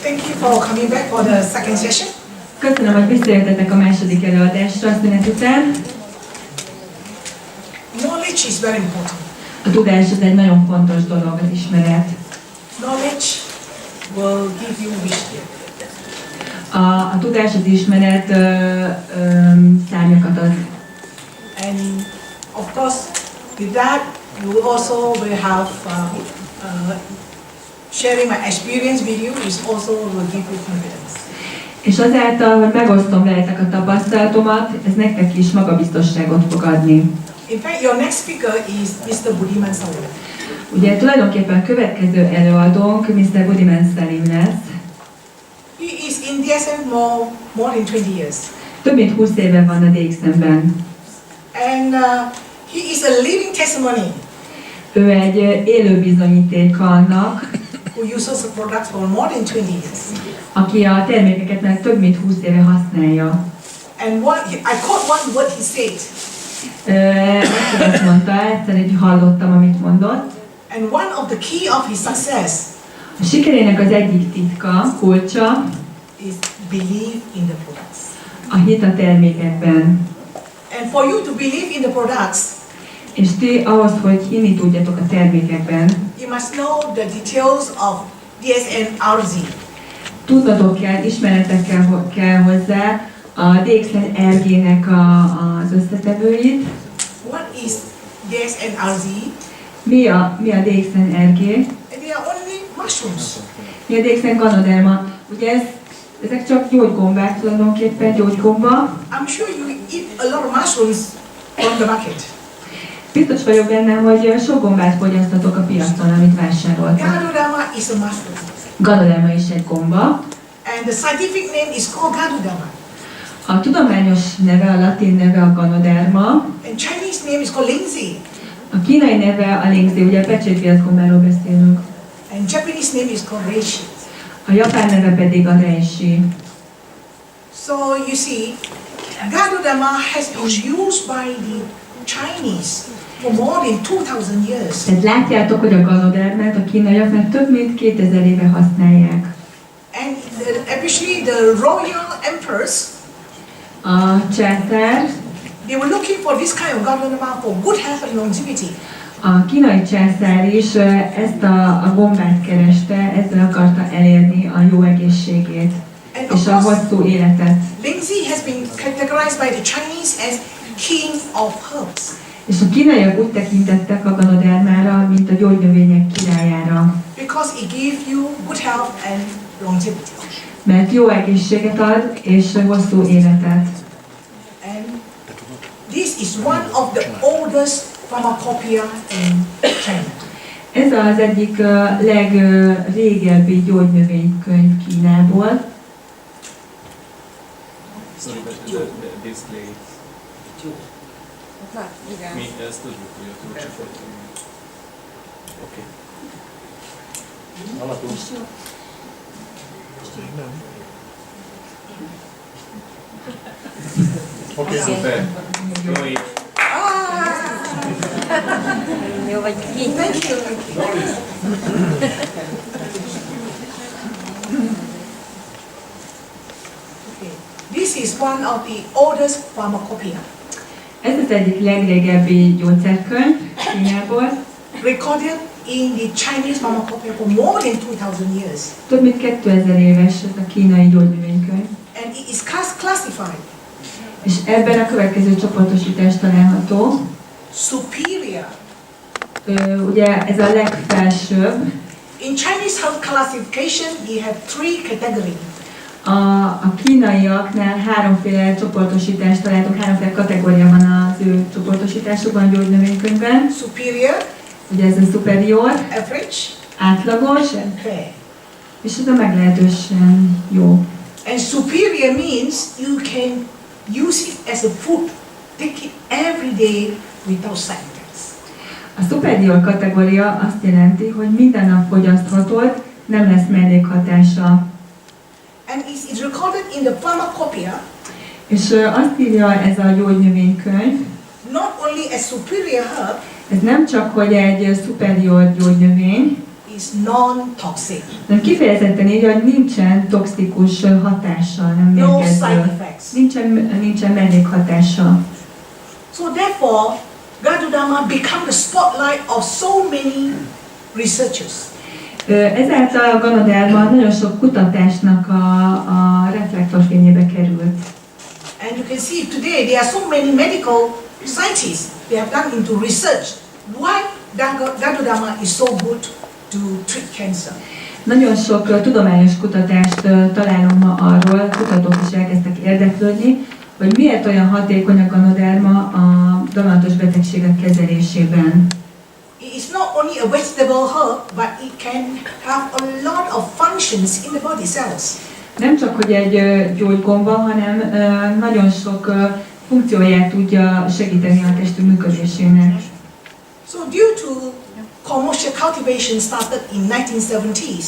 Thank you for coming back for the second session. Köszönöm, hogy visszajöttetek a második előadásra szünet után. Knowledge is very important. A tudás az egy nagyon fontos dolog, az ismeret. Knowledge will give you wisdom. A tudás, az ismeret szárnyakat ad. And of course, with that, you also will have sharing my experience with you is also will give you confidence. És azáltal, hogy megosztom veletek a tapasztalatomat, ez nektek is magabiztosságot fog adni. In fact, your next speaker is Mr. Budiman Salim. Ugye tulajdonképpen a következő előadónk Mr. Budiman Salim lesz. He is in DXN more than 20 years. Több mint 20 éve van a DXN-ben. And he is a living testimony. Ő egy élő bizonyíték annak, who uses the products for more than 20 years. Aki a termékeket már több mint 20 éve használja. And I caught one word he said. Azt mondta, egyszer így hallottam, amit mondott. And one of the key of his success A sikerének az egyik titka, kulcsa is believe in the products. a hit a termékekben. And for you to believe in the products, és ti ahhoz, hogy hinni tudjatok a termékekben, you must know the details of DXN RZ. Tudnotok kell, ismeretekkel kell hozzá a DXN RG-nek az összetevőit. What is DXN RZ? Mi a DXN RG? They are only mushrooms. Mi a DXN ganoderma? Ugye ezek csak gyógygombák tulajdonképpen, gyógygomba. I'm sure you eat a lot of mushrooms on the market. Biztos vagyok benne, hogy sok gombát fogyasztatok a piacon, amit vásároltak. Ganoderma is a mushroom. Ganoderma is egy gomba. And the scientific name is called ganoderma. A tudományos neve, a latin neve a ganoderma. And Chinese name is called lingzi. A kínai neve a lingzi, ugye a pecsétviaszgombáról beszélünk. And Japanese name is called reishi. A japán neve pedig a reishi. So you see, ganoderma has been used by the Chinese for more than 2000 years. Tehát látjátok, hogy a ganodermát a kínaiak már több mint 2000 éve használják. And especially the royal emperors, A császár, they were looking for this kind of ganoderma for good health and longevity. a kínai császár is ezt a gombát kereste, ezzel akarta elérni a jó egészségét és a hosszú életet. Lingzi has been categorized by the Chinese as king of herbs. És a kínaiak úgy tekintettek a ganodermára, mint a gyógynövények királyára. Because it gives you good health and longevity. Mert jó egészséget ad és hosszú életet. And this is one of the oldest pharmacopoeia in China. Ez az egyik legrégebbi gyógynövénykönyv Kínából. Sorry, but the display. Mi ezt tudjuk, hogy a túlcsapot. Oké. Alapul. Oké, szuper. Jó így. Jó vagy így. Thank you. This is one of the oldest pharmacopoeia. Ez az egyik legrégebbi gyógyszerkönyv Kínából. Recorded in the Chinese pharmacopoeia for more than 2000 years. Több mint 2000 éves ez a kínai gyógynövénykönyv. And it is classified. És ebben a következő csoportosítás található. Superior. Ugye ez a legfelsőbb. In Chinese health classification, we have three categories. A kínaiaknál háromféle csoportosítást találtok, háromféle kategória van az ő csoportosításukban a gyógynövénykönyvben. Superior, Ugye ez a superior, average, átlagos, and fair. és ez a meglehetősen jó. And superior means you can use it as a food, take it every day without side effects. A superior kategória azt jelenti, hogy minden nap fogyaszthatod, nem lesz mellékhatása. And it's recorded in the pharmacopoeia. És azt írja ez a gyógynövénykönyv, not only a superior herb, ez nem csak, hogy egy superior gyógynövény, is non-toxic. Kifejezetten így, hogy nincsen toxikus hatással, nem No mérgező. side effects. Nincsen mellékhatása. So therefore, ganoderma become the spotlight of so many researchers. Ezáltal a ganoderma nagyon sok kutatásnak a reflektorfényébe került. And you can see today there are so many medical scientists they have done into research why ganoderma is so good to treat cancer. Nagyon sok tudományos kutatást találunk ma arról, kutatók is elkezdtek érdeklődni, hogy miért olyan hatékony a ganoderma a daganatos betegségek kezelésében. It is not only a vegetable herb, but it can have a lot of functions in the body cells. Nem csak, hogy egy gyógygomba, hanem nagyon sok funkcióját tudja segíteni a testünk működésének. So due to commercial cultivation started in 1970s,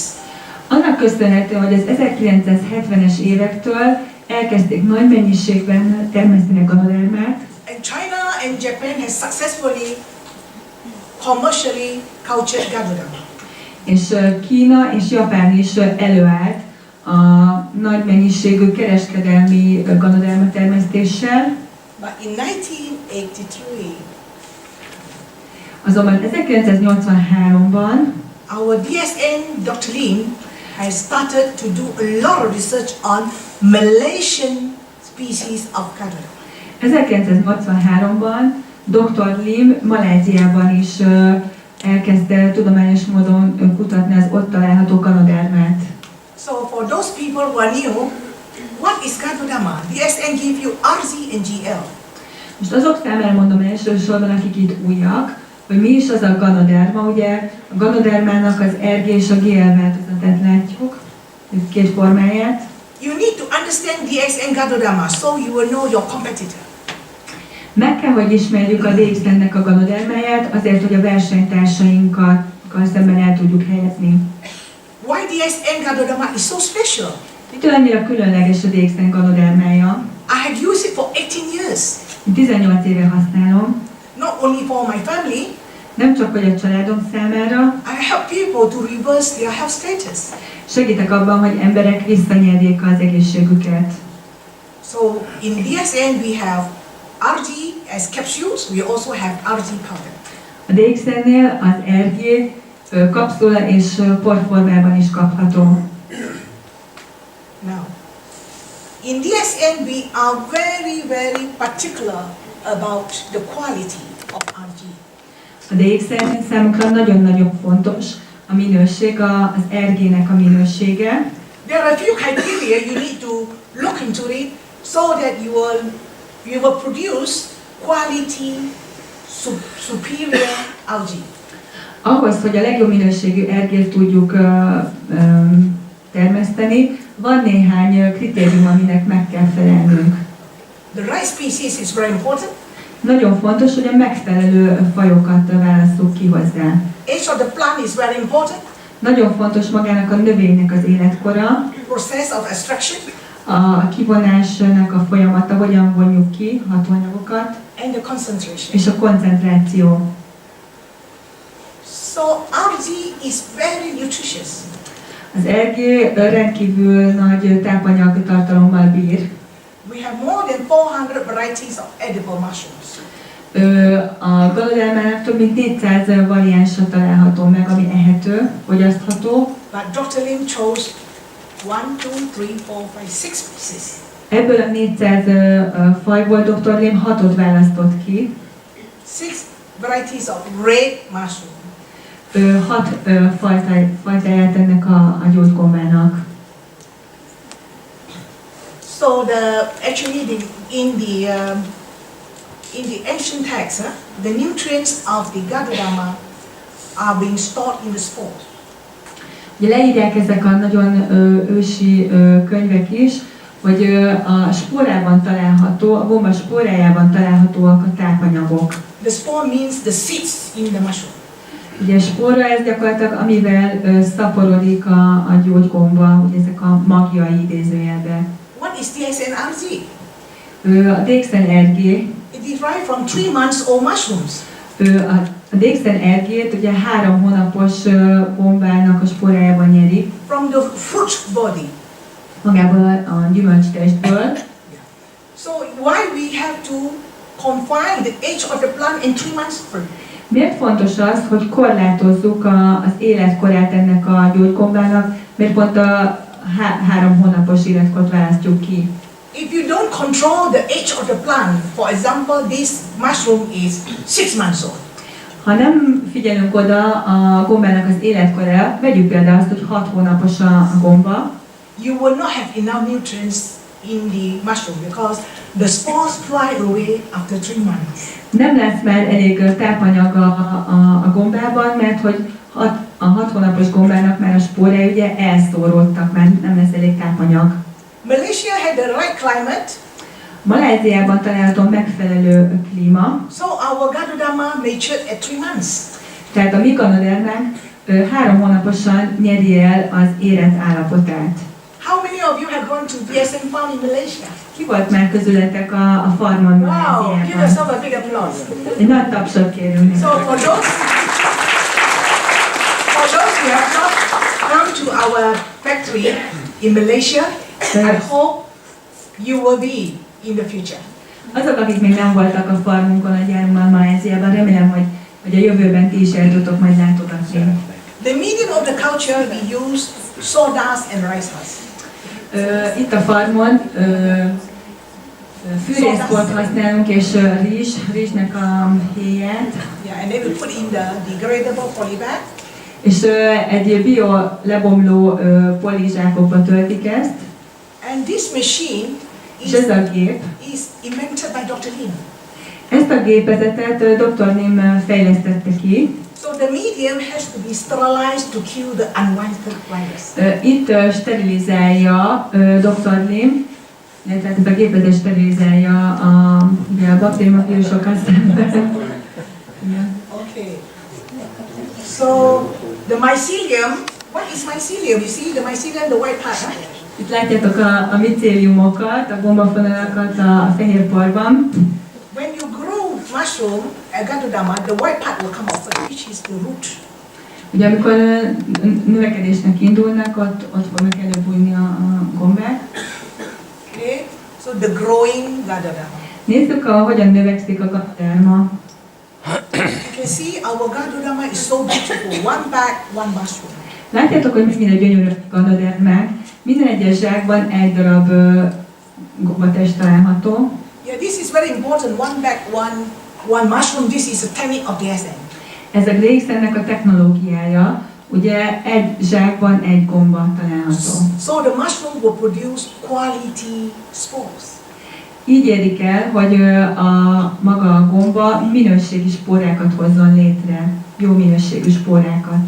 Annak köszönhető, hogy az 1970-es évektől elkezdték nagy mennyiségben termeszteni a ganodermát, and China and Japan has successfully commercially cultured ganoderma. és Kína és Japán is előállt a nagy mennyiségű kereskedelmi ganoderma termesztéssel, But in 1983, azonban 1983-ban our DXN Dr. Lim has started to do a lot of research on Malaysian species of ganoderma. 1983-ban Dr. Lim Maláziában is elkezdte tudományos módon kutatni az ott található ganodermát. So for those people who are new, what is ganoderma? DXN give you RZ and GL. Most azok számára mondom elsősorban, akik itt újak, hogy mi is az a ganoderma. Ugye a ganodermának az RG és a GL változatát látjuk, két formáját. You need to understand DXN ganoderma so you will know your competitor. Meg kell, hogy ismerjük a DXN-nek a ganodermáját, azért, hogy a versenytársainkkal szemben el tudjuk helyezni. Why DXN ganoderma is so special? Mitől annyira különleges a DXN ganodermája? I have used it for 18 years. 18 éve használom. Not only for my family, Nem csak hogy a családom számára, I help people to reverse their health status. segítek abban, hogy emberek visszanyerjék az egészségüket. So in DXN we have RG as capsules, we also have RG powder. A DXN-nél az RG kapszula és porformában is kapható. Now, in DXN we are very particular about the quality of RG. A DXN számunkra nagyon-nagyon fontos a minőség, az RG-nek a minősége. There are a few criteria you need to look into it so that you will produce quality superior algae. Ahhoz, hogy a legjobb minőségű RG-t tudjuk termeszteni, van néhány kritérium, aminek meg kell felelnünk. The right species is very important. Nagyon fontos, hogy a megfelelő fajokat válasszuk ki hozzá. Age of the plant is very important. Nagyon fontos magának a növénynek az életkora, Process of extraction a kivonásnak a folyamata, hogyan vonjuk ki hatóanyagokat, and the concentration. és a koncentráció. So RG is very nutritious. Az RG rendkívül nagy tápanyag-tartalommal bír. We have more than 400 varieties of edible mushrooms. A ganodermának több mint 400 variánsa található meg, ami ehető, fogyasztható. But Dr. Lim chose 1, 2, 3, 4, 5, 6 species. Ebből a 400 fajból Dr. Lim 6-ot választott ki. 6 varieties of red mushroom. 6 fajtáját ennek a gyógygombának. So actually in the ancient text, the nutrients of the ganoderma are being stored in the spore. Ugye leírják ezek a nagyon ősi könyvek is, hogy a spórában található, a gomba spórájában találhatóak a tápanyagok. The spore means the seeds in the mushroom. Ugye a spóra ez gyakorlatilag, amivel szaporodik a gyógygomba, ugye ezek a magjai idézőjelben. What is DXN RG? A DXN RG, It is derived from 3 months old mushrooms. a A DXN ergét ugye 3 hónapos gombának a sporájában nyerik, from the fruit body. magából a gyümölcstestből. So why we have to confine the age of the plant in 3 months? Miért fontos az, hogy korlátozzuk az életkorát ennek a gyógygombának, miért pont a 3 hónapos életkort választjuk ki? If you don't control the age of the plant, for example, this mushroom is 6 months old. Ha nem figyelünk oda a gombának az életkorára, vegyük például azt, hogy 6 hónapos a gomba, you will not have enough nutrients in the mushroom because the spores fly away after 3 months. nem lesz már elég tápanyag a gombában, mert hogy a 6 hónapos gombának már a spórái ugye elszóródtak, már nem lesz elég tápanyag. Malaysia had the right climate, Maláziában található megfelelő klíma, so our ganoderma matured at 3 months. tehát a mi ganodermánk 3 hónaposan nyeri el az érett állapotát. How many of you have gone to DXN farm in Malaysia? Ki volt már közületek a farmon Wow, give Maláziában? yourself a big applause. Egy nagy tapsot kérünk. So for those who have not come to our factory in Malaysia, I hope you will be in the future. Azok, akik még nem voltak a farmunkon, a gyárunkban, Maláziában, remélem, hogy a jövőben ti is el tudtok majd látogatni. The medium of the culture we use sawdust and rice husk. Itt a farmon fűrészport használunk, és rizsnek a héját, Yeah, and then we put in the degradable polybag. és egy bio lebomló polizsákokba töltik ezt, And this machine és ez a gép, is invented by Dr. Lim. ezt a gépezetet Dr. Lim fejlesztette ki. So the medium has to be sterilized to kill the unwanted virus. Itt sterilizálja Dr. Lim, illetve ez a gépezet sterilizálja a baktériumokat szemben. Okay. So the mycelium, what is mycelium? You see the mycelium, the white part, right? Itt látjátok a micéliumokat, a gombafonalakat a fehér porban. When you grow mushroom, ganoderma, the white part will come off, which is the root. Ugye amikor növekedésnek indulnak, ott fognak előbújni a gombák. Okay. So the growing ganoderma. Nézzük, hogyan növekszik a ganoderma. You can see our ganoderma is so beautiful. One bag, one mushroom. Látjátok, hogy mennyire gyönyörű a ganodermák. Minden egyes zsákban egy darab gombatest található. Yeah, this is very important. One bag, one mushroom. This is a technique of DXN. Ez a DXN-nek a technológiája. Ugye egy zsákban egy gomba található. So the mushroom will produce quality spores. Így érik el, hogy maga a gomba minőségi spórákat hozzon létre, jó minőségű spórákat.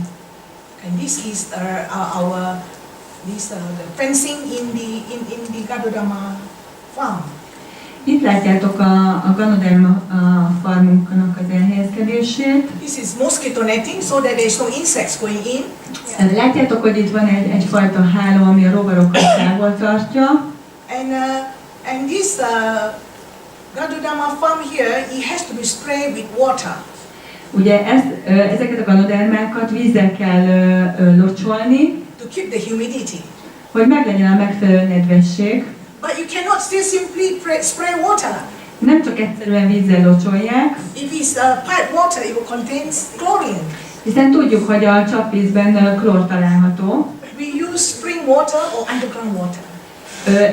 And this is the fencing in the ganoderma farm. Itt látjátok a ganoderma farmunknak az elhelyezkedését. This is mosquito netting so that there is no insects going in. Látjátok, hogy itt van egyfajta háló, ami a rovarokat távol tartja. And this ganoderma farm here, it has to be sprayed with water. Ugye ezeket a ganodermákat vízzel kell locsolni, To keep the humidity. hogy meglegyen a megfelelő nedvesség. But you cannot still simply spray water. Nem csak egyszerűen vízzel locsolják, If it's pipe water, it will contain chlorine. hiszen tudjuk, hogy a csapvízben klór található. We use spring water or underground water.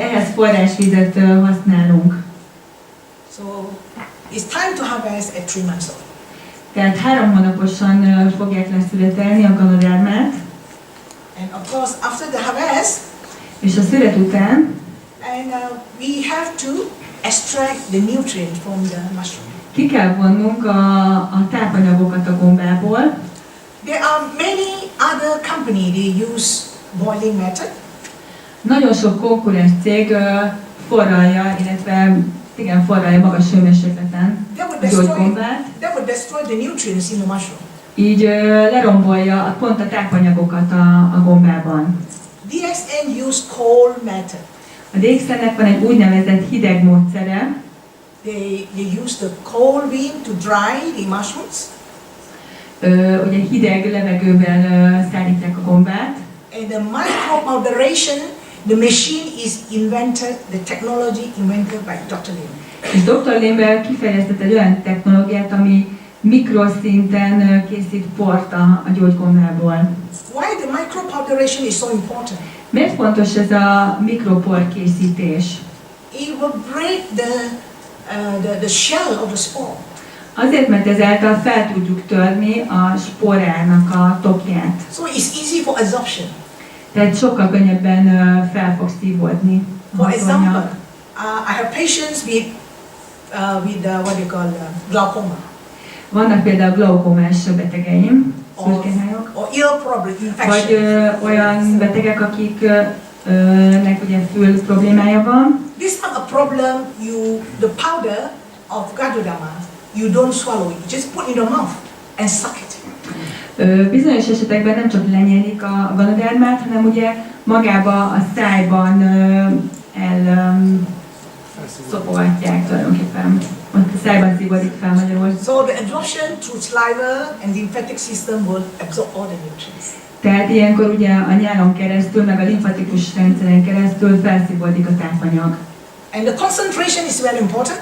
Ehhez forrásvizet használunk. So it's time to harvest at 3 months old. Tehát 3 hónaposan fogják leszületelni a ganodermát, And of course, after the harvest, és a szület után and we have to extract the nutrient from the mushroom. ki kell vonnunk a tápanyagokat a gombából. There are many other companies, they use boiling method. Nagyon sok konkurens cég forralja, illetve forralja magas hőmérsékleten a gyógygombát. That would destroy the nutrients in the mushroom. Így lerombolja pont a tápanyagokat a gombában. DXN use cold method. A DXN-nek van egy úgynevezett hideg módszere. They use the cold wind to dry the mushrooms. ugye hideg levegővel szállítják a gombát, And the micro-moderation, the machine is invented, the technology invented by Dr. Lim. és Dr. Lim kifejlesztett egy olyan technológiát, ami mikroszinten készít port a gyógygombából. Why the micro-moderation is so important? Miért fontos ez a mikropor készítés? It will break the shell of the spore. Azért, mert ezáltal fel tudjuk törni a sporának a tokját. So it's easy for absorption. Tehát sokkal könnyebben fel fog szívódni a For hatóanyag. example, I have patients with what you call glaucoma Vannak például glaukómás betegeim, szürkehályok, or ear problem, vagy infection. olyan betegek, akiknek ugye fül problémája van. This type of problem, the powder of ganoderma, you don't swallow it. You just put in your mouth and suck it. Bizonyos esetekben nem csak lenyelik a ganodermát, hanem ugye magába a szájban elszopogatják tulajdonképpen. Ott a szájban szívódik fel magyarul. So the absorption through saliva and the lymphatic system will absorb all the nutrients. Tehát ilyenkor ugye a nyálon keresztül, meg a limfatikus rendszeren keresztül felszívódik a tápanyag. And the concentration is very important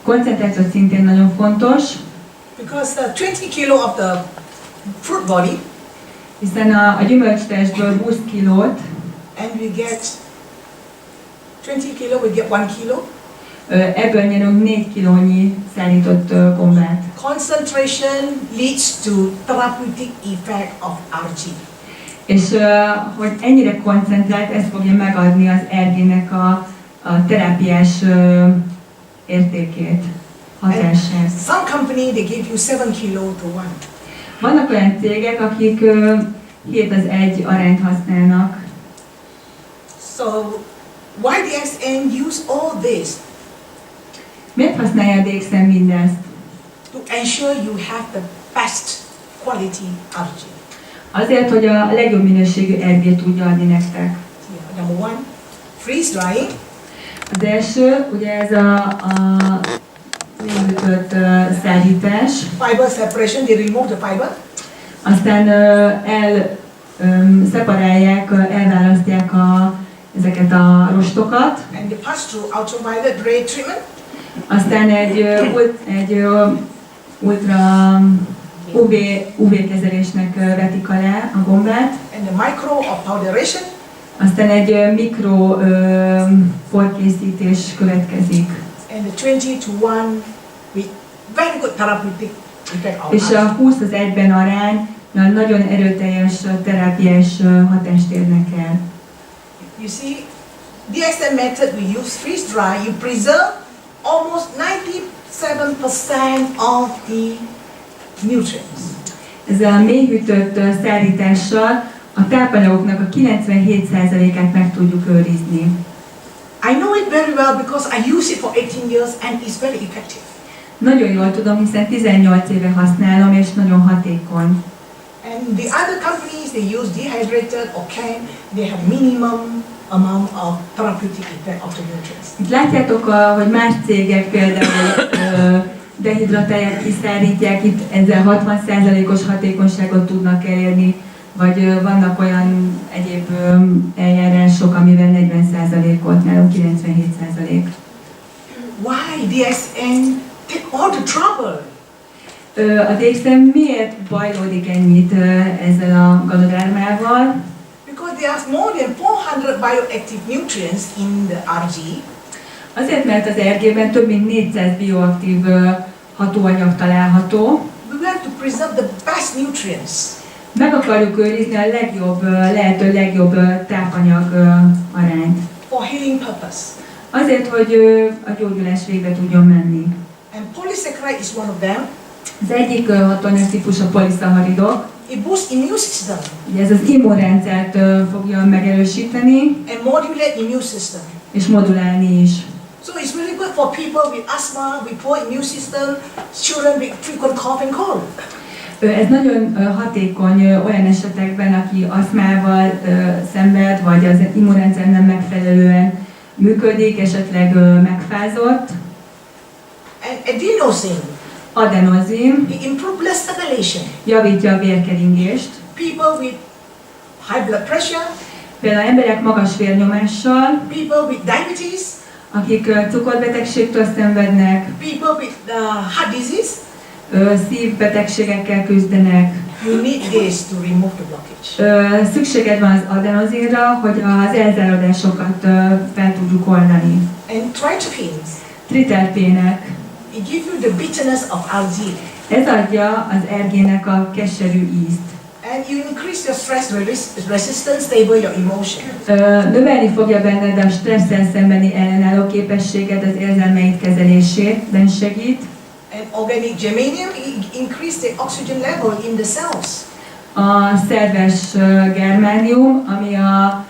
Koncentráció szintén nagyon fontos, because 20 kilo of the fruit body, hiszen a gyümölcstestből 20 kilót, and we get 20 kilo, we get 1 kilo. ebből nyerünk 4 kilónyi szállított gombát. Concentration leads to therapeutic effect of RG. És hogy ennyire koncentrált, ez fogja megadni az RG-nek a terápiás értékét, hatását. Some company, they give you 7 kilo to 1. Vannak olyan cégek, akik 7:1 arányt használnak. So why DXN use all this? Miért használja a DXN mindezt? To ensure you have the best quality RG. Azért, hogy a legjobb minőségű RG-t tudja adni nektek. Yeah, number 1, freeze drying. Az első, ugye ez a légütött szállítás. Fiber separation, they remove the fiber. Aztán szeparálják, elválasztják ezeket a rostokat. And they pass through ultraviolet ray treatment. Aztán egy ultra UV kezelésnek vetik alá a gombát. And the micro of powderation. Aztán egy mikro porkészítés következik. And the 20 to 1 with very good therapeutic effect of És a 20:1 arány nagyon erőteljes terápiás hatást érnek el. You see, DXN method we use freeze dry, you preserve almost 97% of the nutrients. Ezzel a mélyhűtött szállítással a tápanyagoknak a 97%-át meg tudjuk őrizni. I know it very well because I use it for 18 years and it's very effective. Nagyon jól tudom, hiszen 18 éve használom, és nagyon hatékony. And the other companies, they use dehydrated or canned, they have minimum amount of therapeutic effect of the nutrients. Itt látjátok, hogy más cégek például dehidratálják, kiszállítják, itt ezzel 60%-os hatékonyságot tudnak elérni, vagy vannak olyan egyéb eljárások, amivel 40%-ot, nálunk 97%. Why DXN take all the trouble? A DXN miért bajlódik ennyit ezzel a ganodermával? Because there are more than 400 bioactive nutrients in the RG. Azért, mert az RG-ben több mint 400 bioaktív hatóanyag található. We have to preserve the best nutrients. Meg akarjuk őrizni a legjobb, lehető legjobb tápanyag arányt. For healing purpose. Azért, hogy a gyógyulás végbe tudjon menni. And polysaccharide is one of them. Az egyik hatóanyag típus a poliszaharidok. It boosts immune system Ugye ez az immunrendszert fogja megerősíteni, and modulate immune system. és modulálni is. So it's really good for people with asthma, with poor immune system, children with frequent cough and cold. Ez nagyon hatékony olyan esetekben, aki aszmával szenved, vagy az immunrendszer nem megfelelően működik, esetleg megfázott. And adenosine. adenozin It improves blood circulation. javítja a vérkeringést. People with high blood pressure, Például emberek magas vérnyomással, people with diabetes, akik cukorbetegségtől szenvednek, people with heart disease, szívbetegségekkel küzdenek. you need this to remove the blockage. Szükséged van az adenozinra, hogy az elzárodásokat fel tudjuk oldani. And triterpenes, Triterpének. it gives you the bitterness of algae. Ez adja az ergének a keserű ízt. And you increase your stress resistance, stable your emotion. Növelni fogja benned a stresszel szembeni ellenálló képességed, az érzelmeid kezelésében segít. And organic germanium, it increase the oxygen level in the cells. A szerves germánium, ami a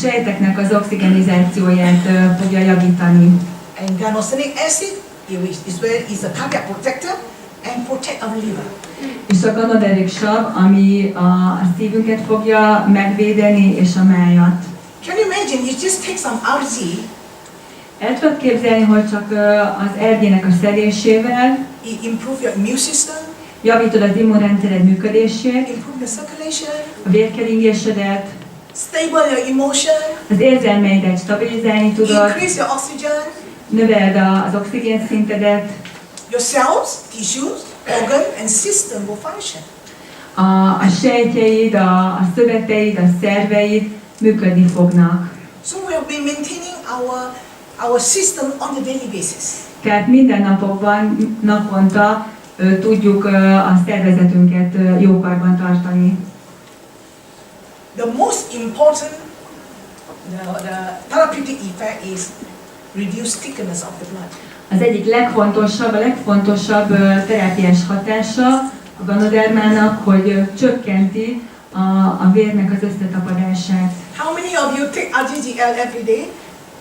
sejteknek az oxigenizációját fogja javítani. And ganodermic acid, is a cardiac protector and protect our liver. És a ganoderik sav, ami a szívünket fogja megvédeni, és a májat. Can you imagine, you just take some algae, El tudod képzelni, hogy csak az ergének a szedésével it improve your immune system, javítod az immunrendszered működését, improve your circulation, a vérkeringésedet, stable your emotion, az érzelmeidet stabilizálni tudod, increase your oxygen, növeld az oxigén szintedet, your cells, tissues, organ and system will function. a sejtjeid, a szöveteid, a szerveid működni fognak. So we have been maintaining our system on a daily basis. Tehát minden napokban, naponta tudjuk a szervezetünket jó karban tartani. The most important, the therapeutic effect is reduce thickness of the blood. Az egyik legfontosabb terápiás hatása a ganodermának, hogy csökkenti a vérnek az összetapadását. How many of you take RGGL every day?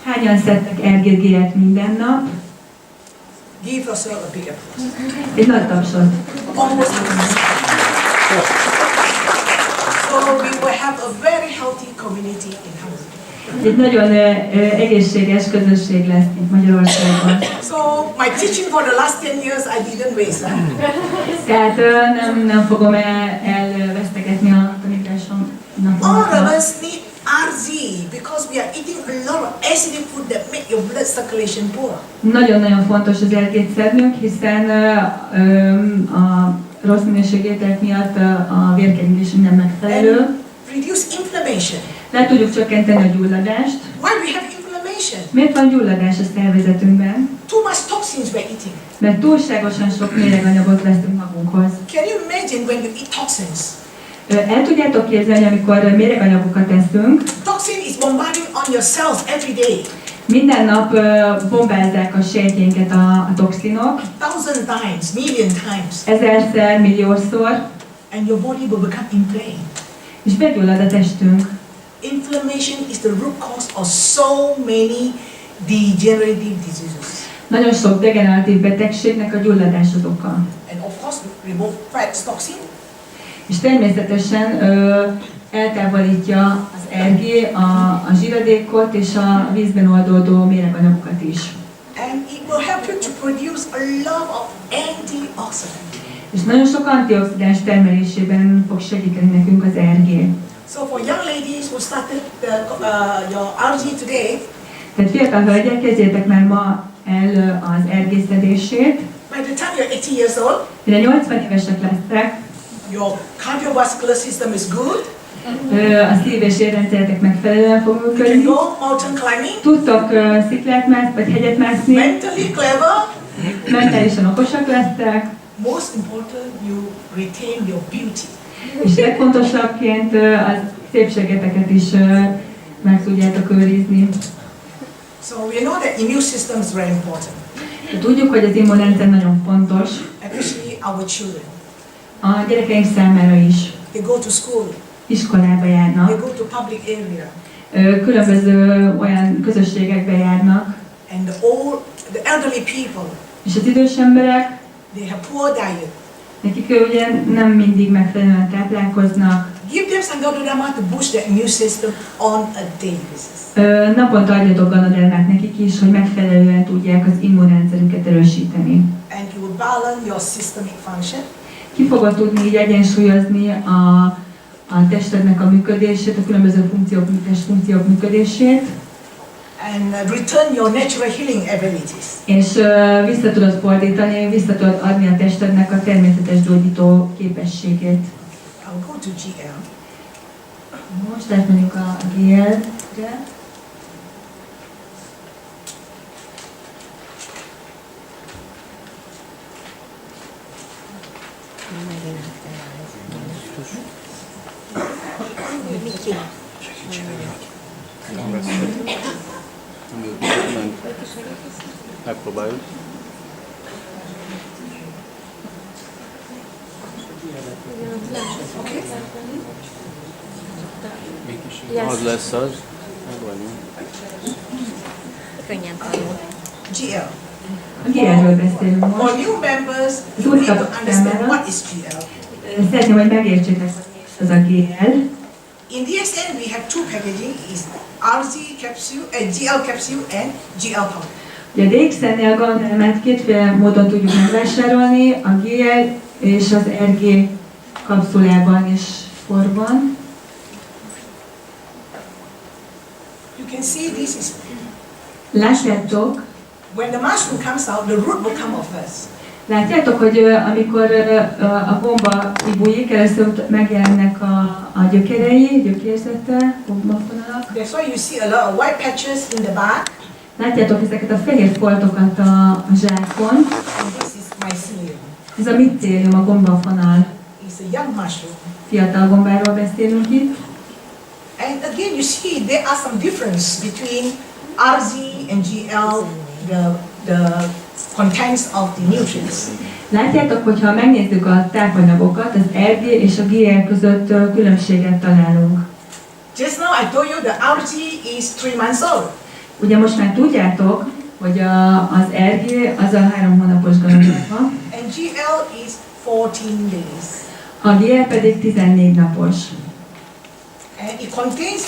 Hányan szedtek RGGL-t minden nap? Give yourself a big applause. Egy nagy tapsot. Almost. So we will have a very healthy community in Hungary. Egy nagyon egészséges közösség lesz itt Magyarországon. So my teaching for the last 10 years I didn't waste. Tehát nem fogom elvesztegetni a tanításom All of naponta. us need RZ because we are eating a lot of acidic food that make your blood circulation poor. Nagyon-nagyon fontos az ergét szednünk, hiszen a rossz minőségű ételek miatt a vérkeringésünk nem megfelelő. And reduce inflammation. Le tudjuk csökkenteni a gyulladást. Why we have inflammation? Miért van gyulladás a szervezetünkben? Too much toxins we're eating. Mert túlságosan sok méreganyagot veszünk magunkhoz. Can you imagine when you eat toxins? El tudjátok képzelni, amikor méreganyagokat eszünk, Toxin is bombarding on your cells every day. minden nap bombázzák a sejtjeinket a toxinok, 1,000 times, million times. ezerszer, milliószor, And your body will become inflamed. és begyullad a testünk. Inflammation is the root cause of so many degenerative diseases. Nagyon sok degeneratív betegségnek a gyulladás az oka. And of course, remove fat toxin. És természetesen eltávolítja az ergé a zsíradékot és a vízben oldódó méreganyagokat is. And it will help you to produce a lot of antioxidants. És nagyon sok antioxidáns termelésében fog segíteni nekünk az ergé. So for young ladies who started your RG today, Tehát fiatal hölgyek, kezdjétek már ma el az ergészedését. by the time you're 80 years old, Mire 80 évesek lesztek, your cardiovascular system is good. a szív- és érrendszeretek megfelelően fog You can működni. go mountain climbing. Tudtok sziklát mászni, vagy hegyet mászni, Mentally clever. mentálisan okosak lesztek, Most important, you retain your beauty. és legfontosabbként a szépségeteket is meg tudjátok őrizni. So we know that immune system is very important, De tudjuk, hogy az immunrendszer nagyon fontos especially our children. a gyerekeink számára is. They go to school, Iskolába they járnak, go to public area, különböző olyan közösségekbe járnak, and the elderly people, és az idős emberek, they have poor diet. nekik ugye nem mindig megfelelően táplálkoznak. Give them some ganoderma to boost their immune system on a daily basis. Naponta adjatok ganodermát nekik is, hogy megfelelően tudják az immunrendszerünket erősíteni. and it will balance your systemic function. Ki fogod tudni így egyensúlyozni a testednek a működését, a különböző funkciók működését. And return your natural healing abilities. És vissza tudod fordítani, vissza tudod adni a testednek a természetes gyógyító képességét. I'll go to GL. Most átmegyünk a GL-re. Megpróbáljuk. Az lesz az. Meg vagyunk. Könnyen tanul. GL. A GL-ről beszélünk For most. new members, Az you új need to tagok understand számára what is GL. szeretném, hogy megértsétek, hogy az a GL. In DXN, we have two packaging: is RZ capsule, GL capsule, and GL powder. Ugye a DXN-nél ganodermát kétféle módon tudjuk megvásárolni, a GL és az RG kapszulában és forban. You can see this is Látjátok, when the mushroom comes out, the root will come off first. látjátok, hogy amikor a gomba kibújik, először megjelennek a gyökerei, gyökérzete, gombafonalak. That's why you see a lot of white patches in the back, Látjátok ezeket a fehér foltokat a zsákon. and this is mycelium. Ez a micélium, a gombafonal. It's a young mushroom. Fiatal gombáról beszélünk itt. And again, you see there are some difference between RZ and GL, the contents of the nutrients. Látjátok, hogyha megnézzük a tápanyagokat, az RG és a GL között különbséget találunk. Just now I told you the RZ is 3 months old. Ugye most már tudjátok, hogy az RG az a 3 hónapos ganoderma, And GL is 14 days. a GL pedig 14 napos. And it contains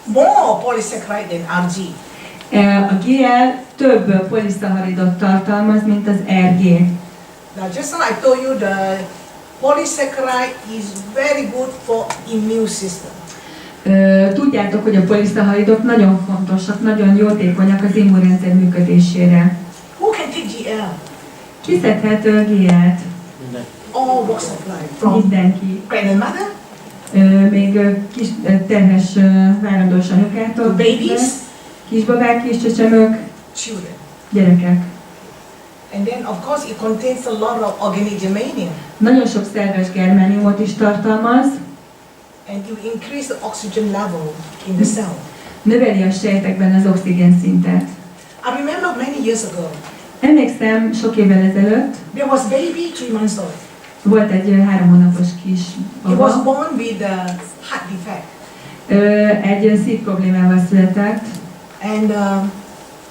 more polysaccharide than RG. A GL több poliszaharidot tartalmaz, mint az RG. Now just now I told you the polysaccharide is very good for immune system. Tudjátok, hogy a poliszaharidok nagyon fontosak, nagyon jótékonyak az immunrendszer működésére. Who can take GL? Ki szedhet GL-t? All walks of life. From Mindenki. pregnant mother Még kis terhes várandós anyukától, to babies, kisbabák, kiscsecsemők, children. gyerekek. And then of course it contains a lot of organic germanium. Nagyon sok szerves germániumot is tartalmaz, And you increase the oxygen level in the cell. növeli a sejtekben az oxigén szintet. I remember many years ago, Emlékszem, sok évvel ezelőtt there was baby 3 months old. volt egy 3 hónapos kis He was baba, born with a heart defect. egy szívproblémával született, And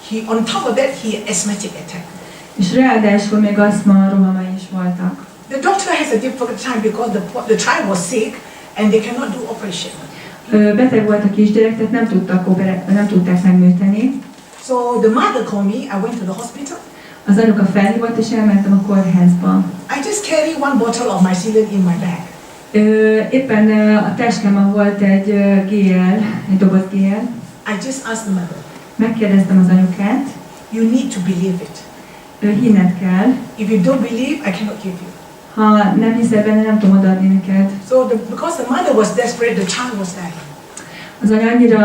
he, on top of that, he had asthmatic attack. és ráadásul még aszma rohamai is voltak. The doctor has a difficult time because the child was sick and they cannot do operation. Beteg volt a kisgyerek, tehát nem tudták megműteni. So the mother called me, I went to the hospital. Az anyuka felhívott, és elmentem a kórházba. I just carry one bottle of mycelium in my bag. Éppen a táskámban volt egy GL, egy doboz GL. I just asked the mother, Megkérdeztem az anyukát, you need to believe it. hinned kell. If you don't believe, I cannot give you. Ha nem hiszel benne, nem tudom odaadni neked. So because the mother was desperate, the child was dying. Az anya annyira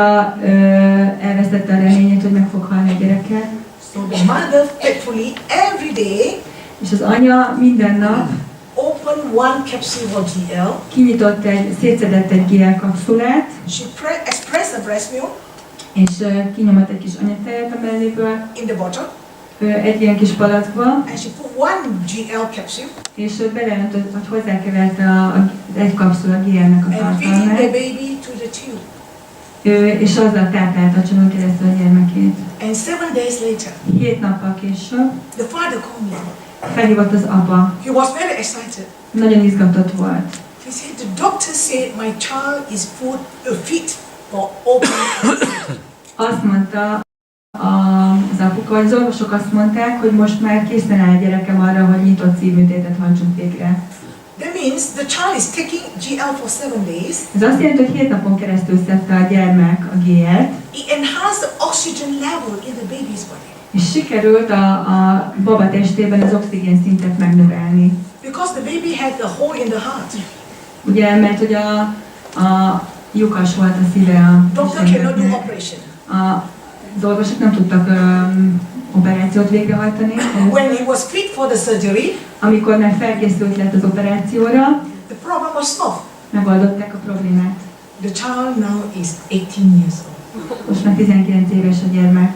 elvesztette a reményét, hogy meg fog halni a gyereke. So the mother faithfully every day És az anya minden nap opened one capsule of GL. kinyitott szétszedett egy GL kapszulát, She expressed the breast milk és kinyomott egy kis anyatejet a melléből, in the bottle, egy ilyen kis palackba, and she put one GL capsule és beleöntött, vagy hozzáverte egy kapszula GL-nek a and feeding the tartalmát, baby to the tube. És azzal táplálta a csonon keresztül a gyermekét. And 7 days later, 7 nappal később the father called me. felhívott az apa. He was very excited. Nagyon izgatott volt. He said, the doctor said my child is fit for open. Azt mondta az apuka, az orvosok azt mondták, hogy most már készen áll a gyerekem arra, hogy nyitott szívműtétet hajtsunk végre. That means the child is taking GL for 7 days. Ez azt jelenti, hogy 7 napon keresztül szedte a gyermek a GL-t, It enhanced the oxygen level in the baby's body. és sikerült a baba testében az oxigén szintet megnövelni. Because the baby had the hole in the heart. Ugye, mert hogy a lyukas volt a szíve a Doctor cannot do kisgyermeknek. operation. Az orvosok nem tudtak operációt végrehajtani. When he was fit for the surgery, Amikor már felkészült lett az operációra, the problem was solved. megoldották a problémát. The child now is 18 years old. Most már 19 éves a gyermek.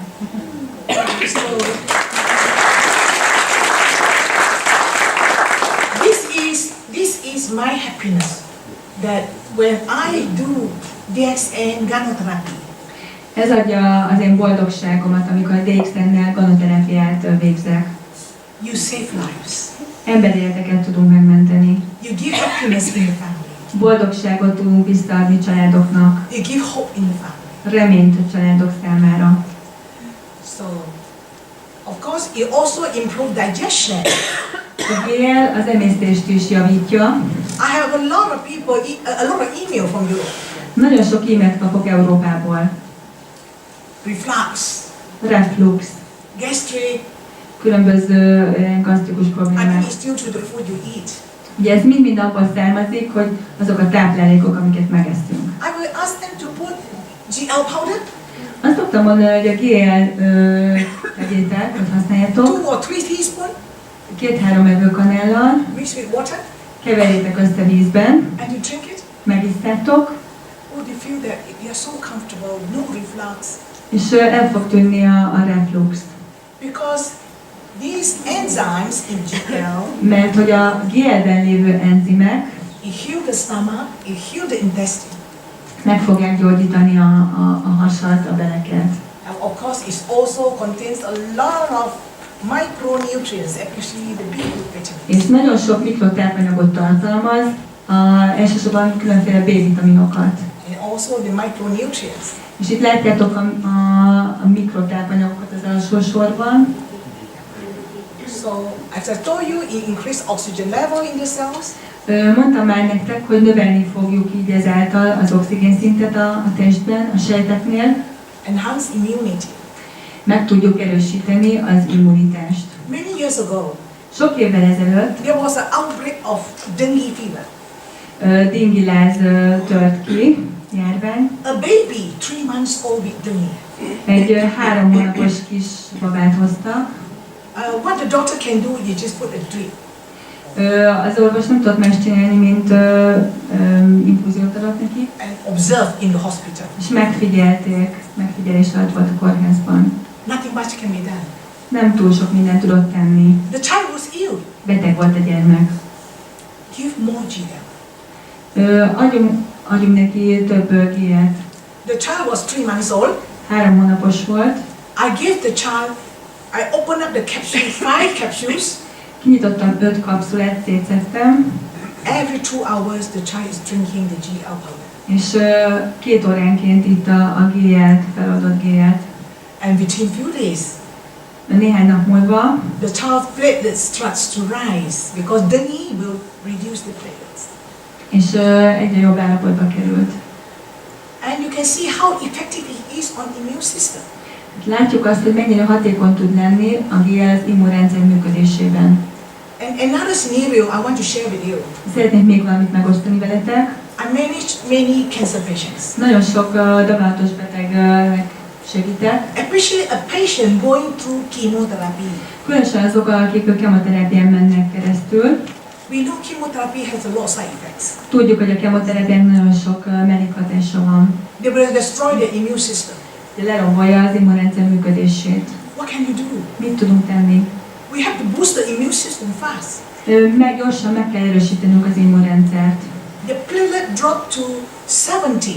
So, this is my happiness, that when I do DXN ganoderma, Ez adja az én boldogságomat, amikor a DXN-nel ganoterápiát végzek. you save lives. Emberéleteket tudunk megmenteni. You give happiness in the family. Boldogságot tudunk visszaadni családoknak. You give hope in the family. Reményt a családok számára. So, of course, it also improves digestion. A GL az emésztést is javítja. I have a lot of people, a lot of email from Europe. Nagyon sok e-mailt kapok Európából. Reflux, Reflux, gastric. különböző gasztrikus I problémák. think it's due to the food you eat. Ugye ez mind abból származik, hogy azok a táplálékok, amiket megeszünk. I will ask them to put GL powder, Azt szoktam mondani, hogy a GL tegyétek, hogy használjátok, 2 or 3 teaspoons, 2-3 evőkanellal, mixed with water, keverjétek össze vízben, and you drink it. megisztátok, Oh, you feel that you're so comfortable, no reflux. és el fog tűnni a reflux. Because these enzymes in GL, Mert hogy a GL-ben lévő enzimek it heal the stomach, it heal the intestine. meg fogják gyógyítani a hasat, a beleket. And of course, it also contains a lot of micronutrients, especially the B vitamins. És nagyon sok mikrotápanyagot tartalmaz, elsősorban különféle B-vitaminokat. And also the micronutrients. És itt látjátok a mikrotápanyagokat az alsó sorban. So, as I told you, it increases oxygen level in the cells. Mondtam már nektek, hogy növelni fogjuk így ezáltal az oxigénszintet a testben, a sejteknél. Enhance immunity. Meg tudjuk erősíteni az immunitást. Many years ago, Sok évvel ezelőtt there was an outbreak of dengue fever. dingiláz tört ki, járvány. A baby, 3 months old with dengue. Egy 3 hónapos kis babát hoztak. What the doctor can do, you just put a drip. Az orvos nem tudott más csinálni, mint infúziót adott neki, And observe in the hospital. és megfigyelés alatt volt a kórházban. Nothing much can be done. Nem túl sok mindent tudott tenni. The child was ill. Beteg volt a gyermek. Give more GL. Adjunk neki több GL-t. The child was 3 months old. 3 hónapos volt. I gave the child, I opened up the capsule, 5 capsules. Kinyitottam 5 kapszulát, szétszettem, Every 2 hours, the child is drinking the GL powder. és 2 óránként itt a GL-t, feloldott GL-t. And within few days, Néhány nap múlva the child's platelets starts to rise because dengue will reduce the platelets. és egyre jobb állapotba került. And you can see how effective it is on immune system. Látjuk azt, hogy mennyire hatékony tud lenni a GL az immunrendszer működésében. And another scenario I want to share with you. Szeretnék még valamit megosztani veletek. I manage many cancer patients. Nagyon sok daganatos betegnek segítek. Especially a patient going through chemotherapy. Különösen azok, akik a kemoterápián mennek keresztül. We know chemotherapy has a lot of side effects. Tudjuk, hogy a kemoterápiának nagyon sok mellékhatása van. They will destroy the immune system. Lerombolja az immunrendszer működését. What can you do? Mit tudunk tenni? We have to boost the immune system fast. Gyorsan meg kell erősítenünk az immunrendszert. The platelet drop to 70.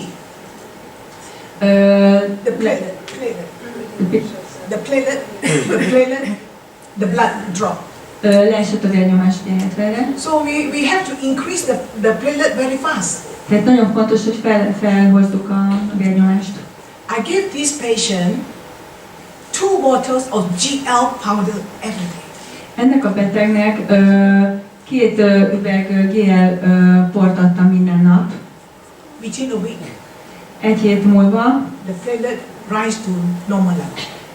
The blood drop. Leesett a vérnyomás 70-re. So we have to increase the platelet very fast. Tehát nagyon fontos, hogy felhozzuk a vérnyomást. I gave this patient 2 2 bottles of GL powder every day. Ennek a betegnek 2 üveg GL port adtam minden nap. Within a week, Egy hét múlva the platelet rise to normal level.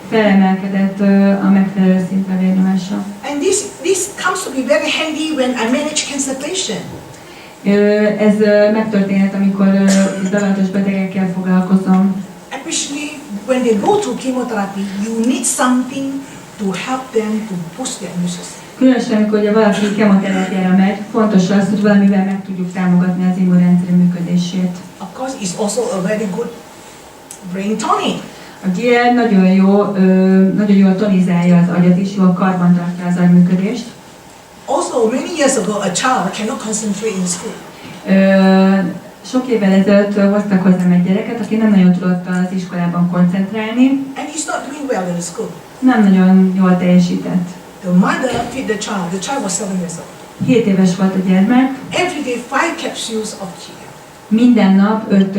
felemelkedett a megfelelő szintre vérnyomása. And this comes to be very handy when I manage cancer patient. Ez megtörténhet, amikor daganatos betegekkel foglalkozom. Especially when they go through chemotherapy, you need something to help them to boost their immune system. Különösen, amikor ugye valaki kemoterápiára megy, fontos az, hogy valamivel meg tudjuk támogatni az immunrendszer működését. Of course, it's also a very good brain tonic. A GL nagyon jól tonizálja az agyat is, jól karbantartja az agyműködést. Also, many years ago, a child cannot concentrate in school. Sok évvel ezelőtt hoztak hozzám egy gyereket, aki nem nagyon tudott az iskolában koncentrálni, And he's not doing well in school. nem nagyon jól teljesített. The mother feed the child. The child was 7 years old. 7 éves volt a gyermek, Every day, 5 capsules of GL. minden nap 5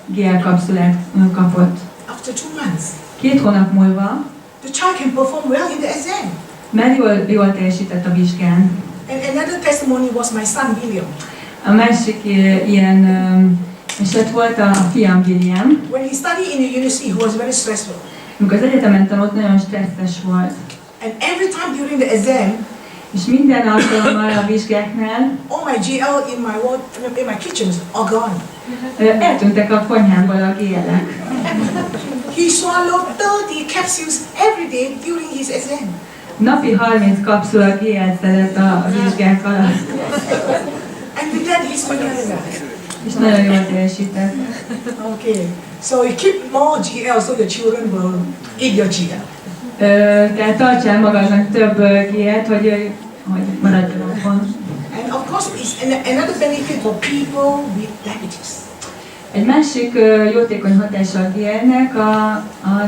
GL kapszulát kapott. After 2 months, 2 hónap múlva the child can perform well in the exam. már jól teljesített a vizsgán. And another testimony was my son, William. A másik ilyen eset volt a fiam William. When he studied in the university, he was very stressful. Amikor az egyetemen tanult, nagyon stresszes volt. And every time during the exam, És minden alkalommal a vizsgáknál all my GL in my kitchens are gone. eltűntek a konyhámból a GL-ek. He swallowed 30 capsules every day during his exam. Napi 30 kapszula GL-t szedett a vizsgák alatt. And with that, he's doing very well. És nagyon jól teljesített. Okay, so you keep more GL so the children will eat your GL. Tehát tartsál magadnak több GL-t, hogy maradjon otthon. And of course, it's another benefit for people with diabetes. Egy másik jótékony hatása a GL-nek a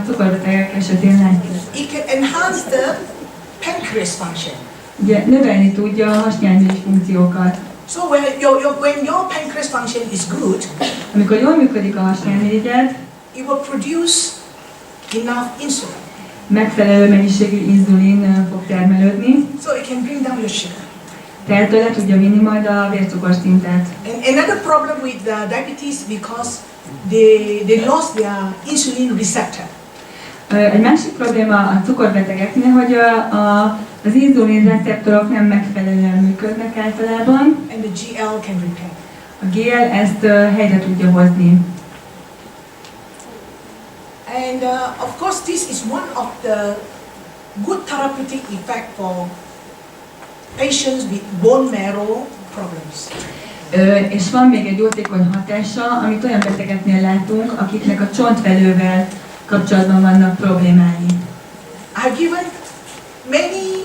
cukorbetegek esetén látjuk. It can enhance the pancreas function. Ugye növelni tudja a hasnyálmirigy funkciókat. So when your pancreas function is good, Amikor jól működik a hasnyálmirigyed, it will produce enough insulin. megfelelő mennyiségű inzulin fog termelődni, So it can bring down your sugar. tehát le tudja vinni majd a vércukorszintet. And another problem with the diabetes because they lost their insulin receptor. Egy másik probléma a cukorbetegeknél, hogy az inzulin receptorok nem megfelelően működnek általában. And the GL can repair. A GL ezt helyre tudja hozni. And of course, this is one of the good therapeutic effect for patients with bone marrow problems. És van még egy jótékony hatása, amit olyan betegeknél látunk, akiknek a csontvelővel kapcsolatban vannak problémái. I've given many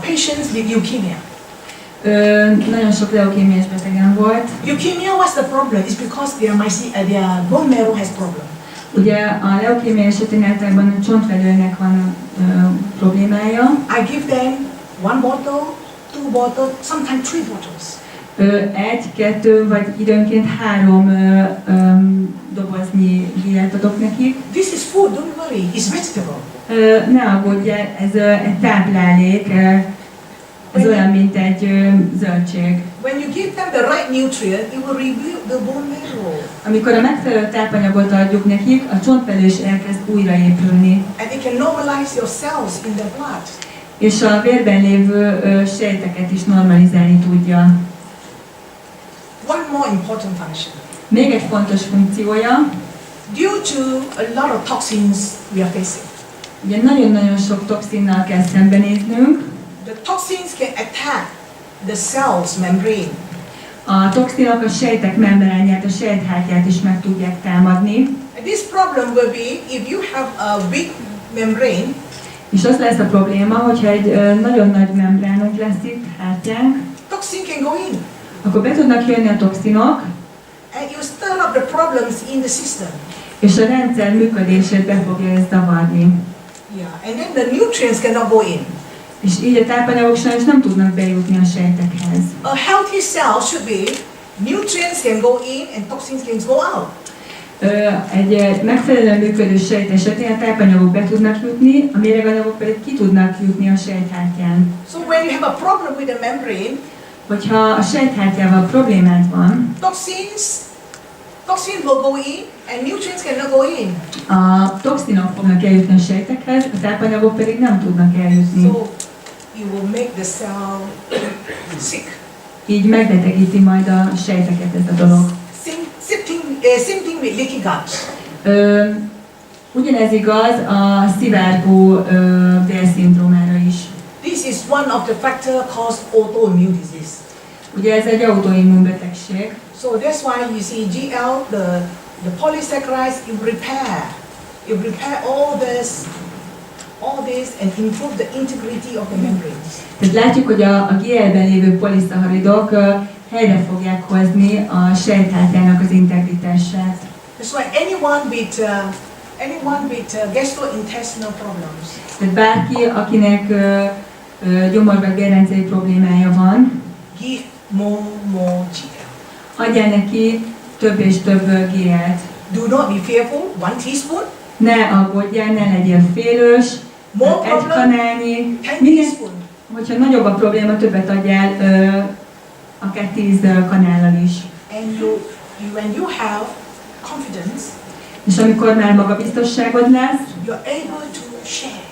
patients with leukemia. Nagyon sok leukémiás betegem volt. Leukemia, what's the problem? It's because their bone marrow has problem. Ugye a leukémia esetén általában a csontvelőnek van problémája. I give them 1 bottle, 2 bottles, sometimes 3 bottles. 1, 2 vagy időnként 3 doboznyi GL-t adok nekik. This is food, don't worry, it's vegetable. Ne aggódjál, ez egy táplálék, ez olyan, mint egy zöldség. When you give them the right nutrient, it will rebuild the bone marrow. Amikor a megfelelő tápanyagot adjuk nekik, a csontvelő is elkezd újraépülni. And it can normalize your cells in the blood. És a vérben lévő sejteket is normalizálni tudja. One more important function. Még egy fontos funkciója, Due to a lot of toxins we are facing, ugye nagyon-nagyon sok toxinnal kell szembenéznünk. the toxins can attack the cell's membrane. A toxinok a sejtek membránját, a sejthártyát is meg tudják támadni. And this problem will be if you have a big membrane, És az lesz a probléma, hogyha egy nagyon nagy membránunk lesz itt, hártyánk, toxin can go in akkor be tudnak jönni a toxinok, and you stir up the problems in the system. és a rendszer működését be fogja ezt zavarni. Yeah, and then the nutrients cannot go in. És így a tápanyagok sajnos nem tudnak bejutni a sejtekhez. A healthy cell should be nutrients can go in and toxins can go out. Egy megfelelően működő sejt esetén a tápanyagok be tudnak jutni, a méreganyagok pedig ki tudnak jutni a sejthártyán. So when you have a problem with the membrane, Hogyha a sejthártyával problémád van, toxin will go in and nutrients cannot go in. a toxinok fognak eljutni a sejtekhez, a tápanyagok pedig nem tudnak eljutni. So you will make the cell sick. Így megbetegíti majd a sejteket ez a dolog. Same thing with leaky gut. Ugyanez igaz a szivárgó bélszindrómára is. This is one of the factors caused autoimmune disease. Ugye ez egy autoimmun betegség. So that's why you see GL, the polysaccharides, you repair all this and improve the integrity of the membranes. Tehát látjuk, hogy a GL-ben lévő poliszacharidok helyre fogják hozni a sejthártyának az integritását. That's why anyone with gastrointestinal problems. Tehát bárki, akinek gyomor- vagy bélrendszeri problémája van, Give more GL. adjál neki több és több GL-t. Do not be fearful. 1 teaspoon, Ne aggódjál, ne legyél félős, more egy problem, kanálnyi. 10 Minden, teaspoon. hogyha nagyobb a probléma, többet adjál, akár 10 kanállal is. And when you have confidence, És amikor már magabiztosságod lesz, you're able to share.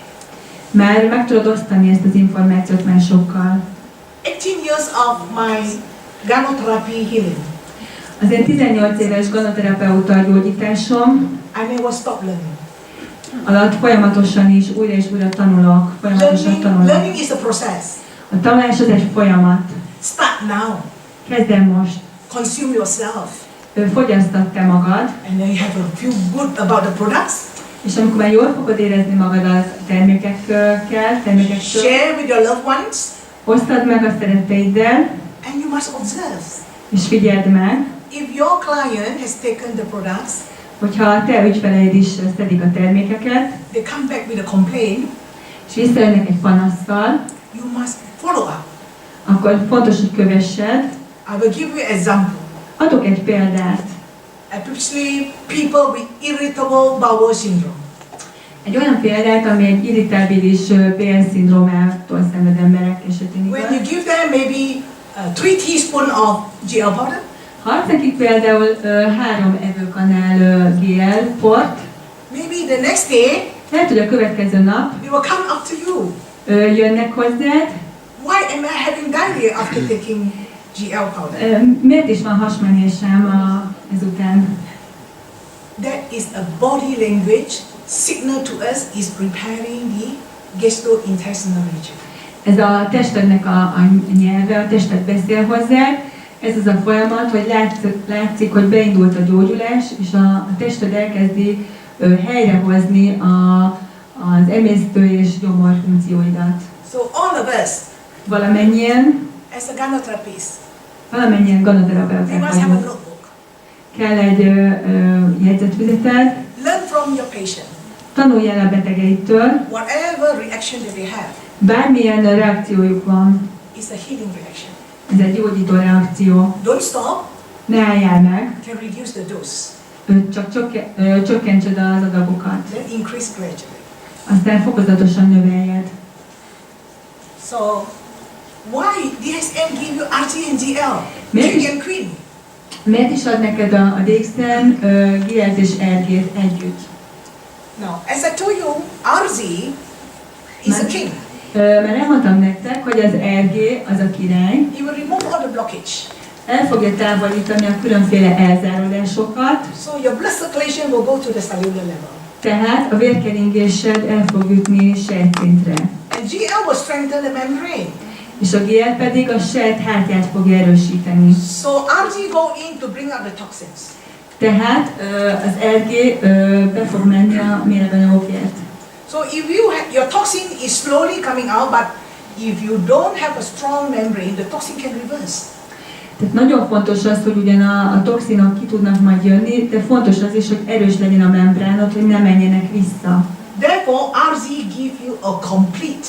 már meg tudod osztani ezt az információt másokkal. 18 years of my gynotherapy healing, Az én 18 éves ganoterapeuta gyógyításom I never stop learning. alatt folyamatosan is újra és újra tanulok, folyamatosan tanulok. Learning is a process. A tanulás az egy folyamat. Start now. Kezd el most. Consume yourself. Fogyasztad te magad, And then you have a feel good about the products. és amikor már jól fogod érezni magad a termékektől, Share with your loved ones. osztad meg a szeretteiddel, And you must observe. és figyeld meg, If your client has taken the products, hogyha a te ügyfeleid is szedik a termékeket, they come back with a complaint, és visszajönnek egy panasszal, you must follow up. akkor fontos, hogy kövessed. I will give you an example. Adok egy példát. Especially people with irritable bowel syndrome. Egy olyan példát, ami egy irritábilis bélszindrómától szenved emberek esetén igaz. When you give them maybe 3 teaspoons of GL powder, Ha adsz nekik például 3 evőkanál GL port, maybe the next day lehet, hogy a következő nap they will come up to you. jönnek hozzád. Why am I having diarrhea after taking GL powder? Miért is van hasmenésem ezután? That is a body language signal to us is preparing the gastrointestinal region. Ez a testednek a nyelve, a tested beszél hozzá. Ez az a folyamat, hogy látszik, hogy beindult a gyógyulás, és a tested elkezdi helyrehozni az emésztő és gyomor funkcióidat. So all of us, Valamennyien as a gynotherapist, Valamennyien ganoterapeuták you must have a vagyunk. notebook. Kell egy jegyzetfüzetet, Learn from your patient. tanulj el a betegeitől, Whatever reaction that they have bármilyen reakciójuk van, is a healing reaction. ez egy gyógyító reakció. Don't stop, Ne álljál meg, can reduce the dose, csak csökkentsed az adagokat, then increase gradually. aztán fokozatosan növeljed. So, why DXN give you RT and GL? Maybe- King and queen. Miért is ad neked a DXN GL-t és RG-t együtt? Now, as I told you, RZ is a king. Mert elmondtam nektek, hogy az RG az a király, He will remove all the blockage. el fogja távolítani a különféle elzárodásokat, So your blood circulation will go to the cellular level. tehát a vérkeringésed el fog jutni sejtszintre. And GL will strengthen the membrane. És a GL pedig a sejthártyát fogja erősíteni. So RG go in to bring out the toxins. Tehát az RG be fog menni a méreganyagokért. So if your toxin is slowly coming out, but if you don't have a strong membrane, the toxin can reverse. Tehát nagyon fontos az, hogy ugyan a toxinok ki tudnak majd jönni, de fontos az is, hogy erős legyen a membránod, hogy ne menjenek vissza. Therefore, RZ give you a complete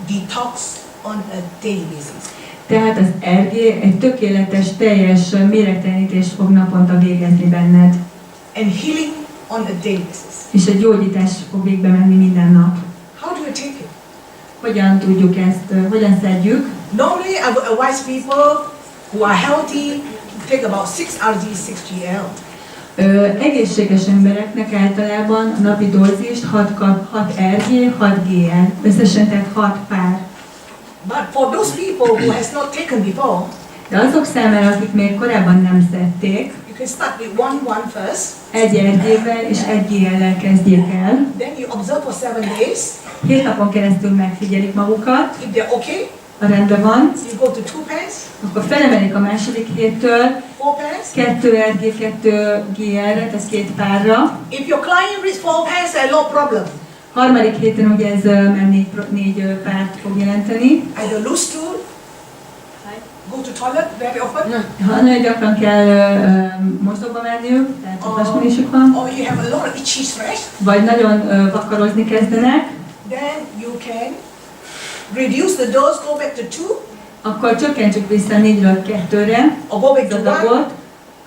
detox on a daily basis. Tehát az RG egy tökéletes, teljes méregtelenítést fog naponta végezni benned. and healing on a daily basis. És egy gyógyítás fog végbe menni minden nap. How do we take it? Hogyan tudjuk ezt, hogyan szedjük? Normally, I would advise people who are healthy to take about 6 RG, 6 GL. Egészséges embereknek általában a napi dózist 6 RG, 6 GL, összesen tehát 6 pár. But for those people who has not taken before, De azok számára, akik még korábban nem szedték, you can start with 1 first. 1 RG-vel és 1 GL-lel kezdjék el. Then you observe for 7 days. 7 napon keresztül megfigyelik magukat, If they're okay, ha rendben van, you go to 2 pairs, akkor felemelik a második héttől 4 pairs. 2 RG, 2 GL-re, tehát 2 párra. If your client reads 4 pairs, there are no problem. Harmadik héten ugye ez már 4 párt fog jelenteni. Either lose stool, go to toilet very often, Ha nagyon gyakran kell mosdóba menniük, tehát hasmenésük van, or you have a lot of itchy stretch, vagy nagyon vakarozni kezdenek, then you can reduce the dose, go back to 2, akkor csökkentsük vissza 4-ről 2-re or go back az to 1, adagot,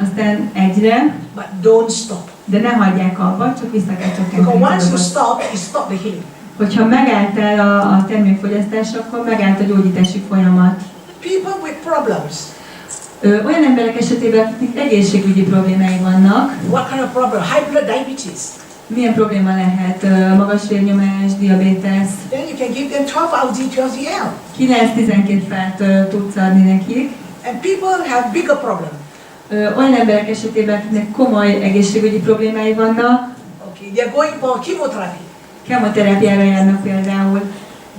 aztán 1-re, but don't stop. de ne hagyják abba, csak vissza kell Because csökkenteni az once you adagot. stop, you stop the healing. Hogyha megálltál a termékfogyasztás, akkor megállt a gyógyítási folyamat. People with problems. Olyan emberek esetében, akiknek egészségügyi problémái vannak, What kind of problem? High blood diabetes. milyen probléma lehet? Magas vérnyomás, diabétesz, Then you can give them 12 RG, 12 GL. 9-12 fát tudsz adni nekik. And people have bigger problem. Olyan emberek esetében, akiknek komoly egészségügyi problémái vannak, Okay, they are going for chemotherapy. kemoterápiára járnak például,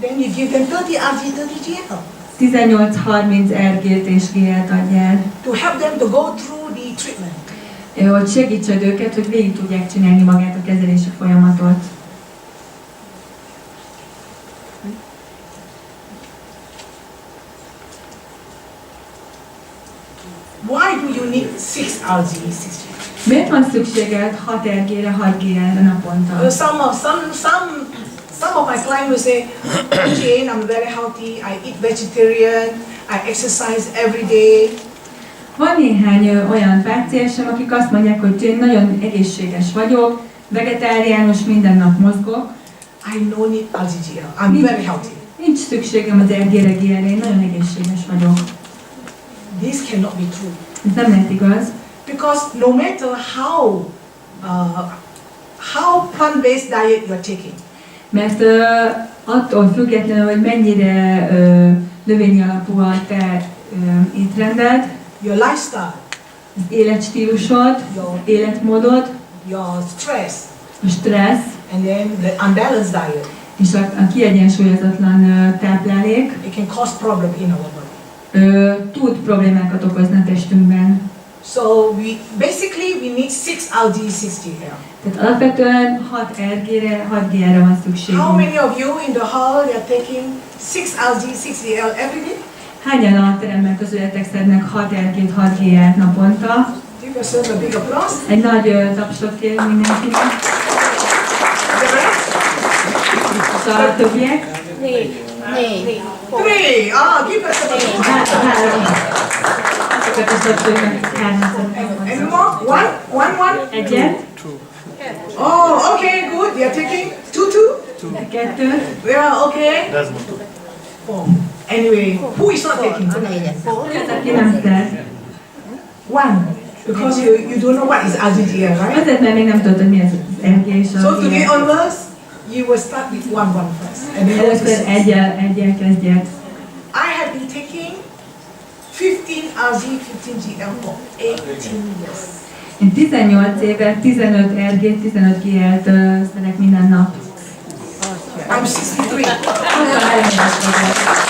Then you give them 30 RG, 30 GL 18-30 RG-t és GL-t adjál, to help them to go through the treatment. hogy segítsed őket, hogy végig tudják csinálni magát a kezelési folyamatot. Why do you need 6 RG, 6 GL? Miért van szükséged 6 RG-re, 6 GL-re naponta? Some of my clients will say, Jane, I'm very healthy, I eat vegetarian, I exercise every day. Van néhány olyan páciensem, akik azt mondják, hogy én nagyon egészséges vagyok, vegetáriánus, minden nap mozgok. I no need RGGL, I'm very healthy. Nincs szükségem az RG-re, GL-re, én nagyon egészséges vagyok. This cannot be true. Ez nem lehet igaz, Because no matter how plant-based diet you are taking, mert attól függetlenül, hogy mennyire növényi alapú a te étrended, your lifestyle, az életstílusod, életmódod, your stress, a stressz and then the unbalanced diet, és a kiegyensúlyozatlan táplálék it can cause problem in our body. tud problémákat okozni a testünkben. So basically we need 6 RG, 6 GL. Tehát alapvetően 6 RG-re, 6 GL-re van szükségünk. How many of you in the hall are taking 6 RG, 6 GL every day? Hányan a teremben közületek szednek 6 RG-t, 6 GL-t naponta? Give yourself a big applause. Egy nagy tapsot kér mindenkinek. The rest? És a többiek? 4. 3. Ah, give yourself a applause. Három. Azokat is tapsoljuk meg, hármat szednek. Any more? One? Egyet, Oh, okay, good. You're taking 2? kettő, Yeah, okay. 4. Anyway, who is not taking? az, aki nem szed. 1. Because you don't know what is RGGL, right? Azért, mert még nem tudod, hogy mi az RG és So a today GL. onwards, you will start with 1 first. And then go to Először 6. egyel kezdjed. I have been taking 15 RG, 15 GL for 18 years. Én 18 éve 15 RG, 15 GL-t szedek minden nap. I'm 63. 63 éves vagyok.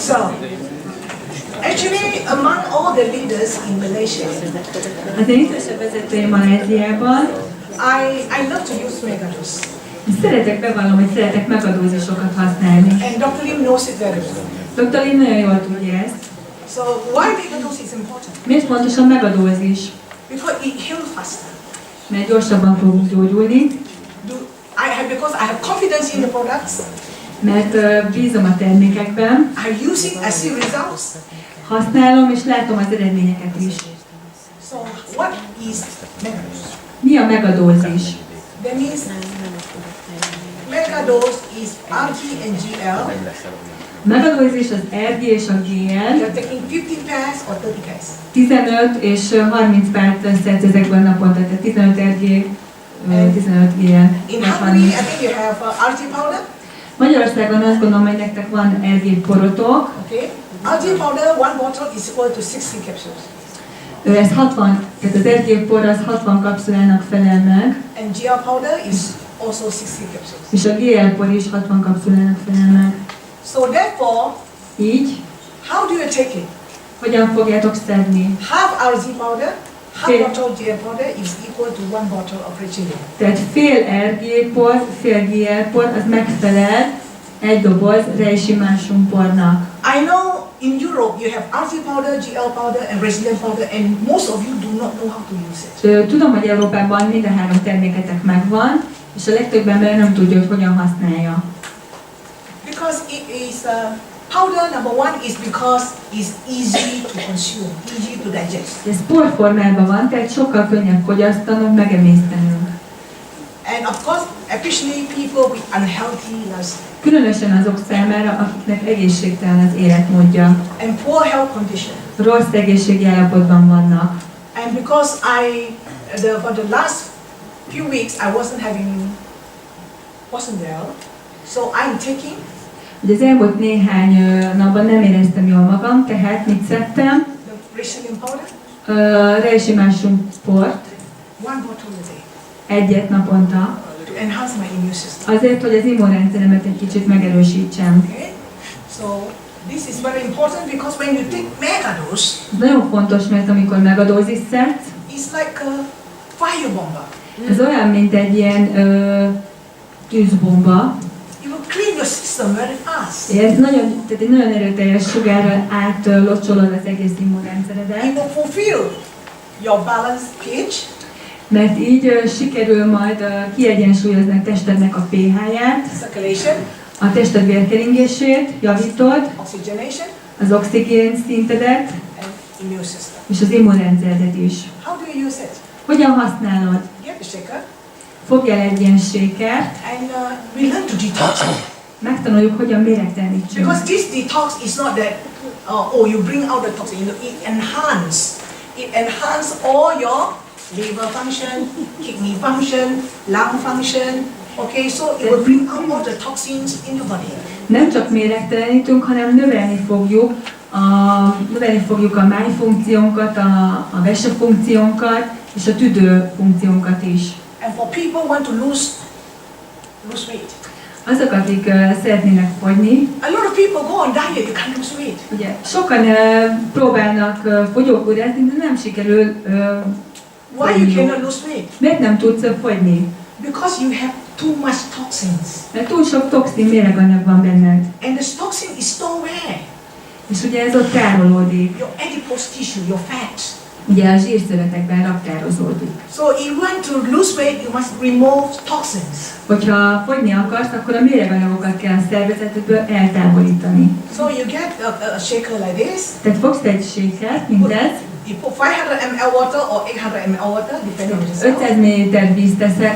So, actually, among all the leaders in Malaysia, Az én idősebb vezetőim Maláziában, I love to use megadose. szeretek bevallom, hogy szeretek megadózisokat használni. And Dr. Lim knows it very well. Dr. Lim nagyon jól tudja ezt. So, why megadose is important? Miért fontos a megadózis? Because it heals faster. Mert gyorsabban fogunk gyógyulni. Because I have confidence in the products. Mert bízom a termékekben, I use it, I see results. használom és látom az eredményeket is. So what is megadose? Mi a megadózis? That means megadose is RG and GL. Megadózis az RG és a GL. You're taking 15 pairs or 30 pairs. 15 és 30 párt szedsz ezekben naponta, tehát 15 RG, 15 GL. In Hungary, I think you have RG powder. Magyarországon azt gondolom, hogy nektek van RG porotok. Okay. RG powder, one bottle is equal to 60 capsules. Ez 60, tehát az RG por az 60 kapszulának felel meg, And GL powder is also 60 capsules. és a GL por is 60 kapszulának felel meg. So therefore, Így, how do you take it? hogyan fogjátok szedni? Half RG powder, half Okay. bottle GL powder is equal to one bottle of Registráció. Tehát fél RG por, fél GL por, az megfelel egy doboz reisimásum pornak. I know in Europe you have RG powder, GL powder, and resident powder, and most of you do not know how to use it. Tudom, hogy Európában mind a három terméketek megvan, és a legtöbb ember nem tudja, hogy hogyan használja. Because it is powder, number one, is because it's easy to consume, easy to digest. Ez porformában van, tehát sokkal könnyebb fogyasztanunk, megemésztenünk. And of course, especially people with unhealthy lifestyle Különösen azok számára, akiknek egészségtelen az életmódja, and poor health condition. rossz egészségi állapotban vannak. And because for the last few weeks I wasn't well, so I'm taking Ugye az elmúlt néhány napban nem éreztem jól magam, tehát mit szedtem? the resident powder, Reisimásum port, one bottle a day, egyet naponta, to enhance my immune system. azért, hogy az immunrendszeremet egy kicsit megerősítsem. Okay, so this is very important because when you take megadose, Ez nagyon fontos, mert amikor megadózis szedsz, it's like a fire bomber. ez olyan, mint egy ilyen tűzbomba. It will clean your system very fast. Tehát egy nagyon erőteljes sugárral átlocsolod az egész immunrendszeredet, It will fulfill your balanced pH, mert így sikerül majd kiegyensúlyozni a testednek a pH-ját, circulation, a tested vérkeringését, javítod, oxygenation, az oxigén szintedet, and immune system. és az immunrendszeredet is. How do you use it? Hogyan használod? Get the shaker, Fogjál egy ilyen sékert, and we learn to detox it. megtanuljuk, hogyan méregtelenítsünk. Because this detox is not that, you bring out the toxin. It enhance all your liver function, kidney function, lung function. Okay, so it will bring out all the toxins in your body. Nem csak méregtelenítünk, hanem növelni fogjuk a májfunkciónkat, a vesefunkciónkat és a tüdőfunkciónkat is. And for people who want to lose weight, Azok, akik szeretnének fogyni, a lot of people go on diet, you can't lose weight. ugye sokan próbálnak fogyókúrázni, de nem sikerül Why you cannot lose weight? Miért nem tudsz fogyni? Because you have too much toxins. Mert túl sok toxin méreganyag van benned. And this toxin is stored where? És ugye ez ott tárolódik. Your adipose tissue, your fat. Ugye a zsírszövetekben raktározódik. So if you want to lose weight, you must remove toxins. Hogyha fogyni akarsz, akkor a méreganyagokat kell a szervezetedből eltávolítani. So you get a shaker like this. Tehát fogsz egy sékert, mindez, You put 500 ml water or 800 ml water, depending on yourself. 500 ml